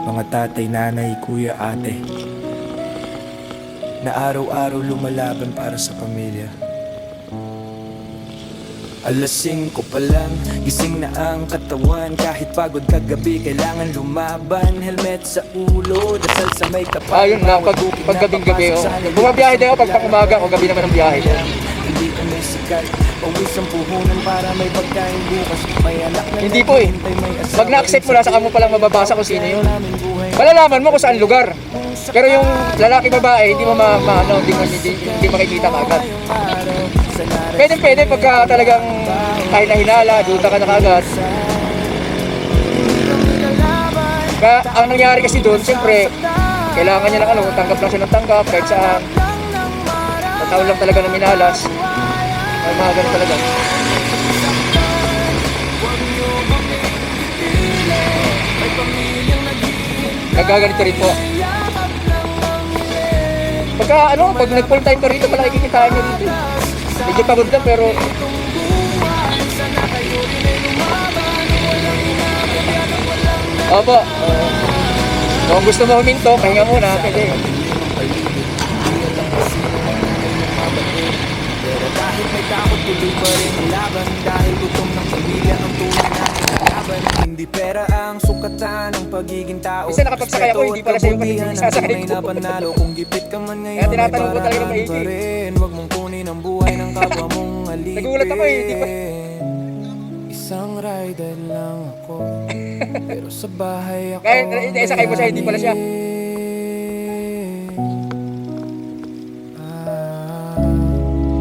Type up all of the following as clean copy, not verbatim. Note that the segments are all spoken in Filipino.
mga tatay, nanay, kuya, ate, na araw-araw lumalaban para sa pamilya. Alas 5 pa lang, gising na ang katawan. Kahit pagod kagabi, kailangan lumaban. Helmet sa ulo, dasal sa may kapal. Ayun na, pag gabing-gabi, bumabiyahe din ako pag umaga o gabi naman ang biyahe. Hindi kami sikat, pawis ang puhunan para may pagkain bukas. May anak na Hindi po eh. Pag na-accept mo na, saka mo palang mababasa kung sino yun. Malalaman mo kung saan lugar. Pero yung lalaki babae, hindi mo hindi makikita kagad. Pwede pagka talagang tayo na hinala, duta ka na kagad. Kaya ang nangyari kasi doon, siyempre, kailangan niya ng tanggap lang siya ng tanggap, kahit saan. Tao lang talaga na minalas. Ay mga ganun talaga. Nagaganito rin po. Pag nag-full time ka rito, malaki kikitain nyo dito. Medyo pagod lang pero opo. Kung gusto mo huminto, pahinga muna. Pwede. Kahit may takot, tuloy pa rin ang laban. Dahil gutom ng pamilya ang tunay na laban. Hindi pera ang sukatan ng pagiging tao. Isa nakapagsakay ako, hindi pala sa'yo kasi sasakay ko. Napanalo kung gipit ka man ngayon, kaya tinatanong ko talaga ng maigi. Huwag mong kunin ang buhay ng kapwa mong alipin. Nagulat ako eh, hindi pa. Isang rider lang ako, pero sa bahay ako. Kaya sakay mo siya, hindi pala siya.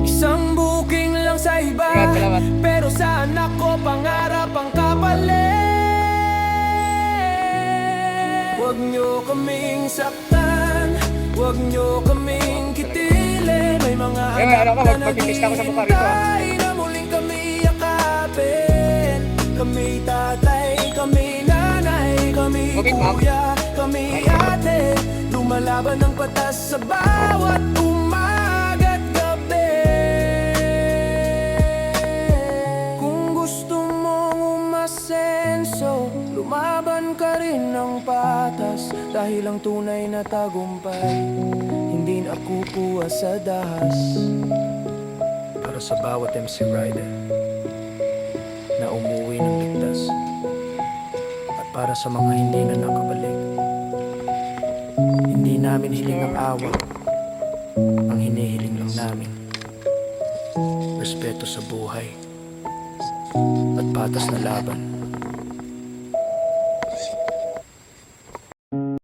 Isang booking lang sa iba, pero sa anak ko pangarap ang kapalit. Huwag nyo kaming saktan, huwag nyo kaming kitilin. May mga anak na naghihintay na muling kami yakapin. Kami tatay, kami nanay, kami kuya, kami ate. Lumalaban ng patas sa bawat umaga't gabi. Kung gusto mong umasenso, lumaban ka rin ng patas. Dahil ang tunay na tagumpay, hindi nakukuha sa dahas. Para sa bawat MC rider na umuwi ng ligtas, at para sa mga hindi na nakabalik, hindi namin hiling ang awa. Ang hinihiling lang namin, respeto sa buhay at patas na laban.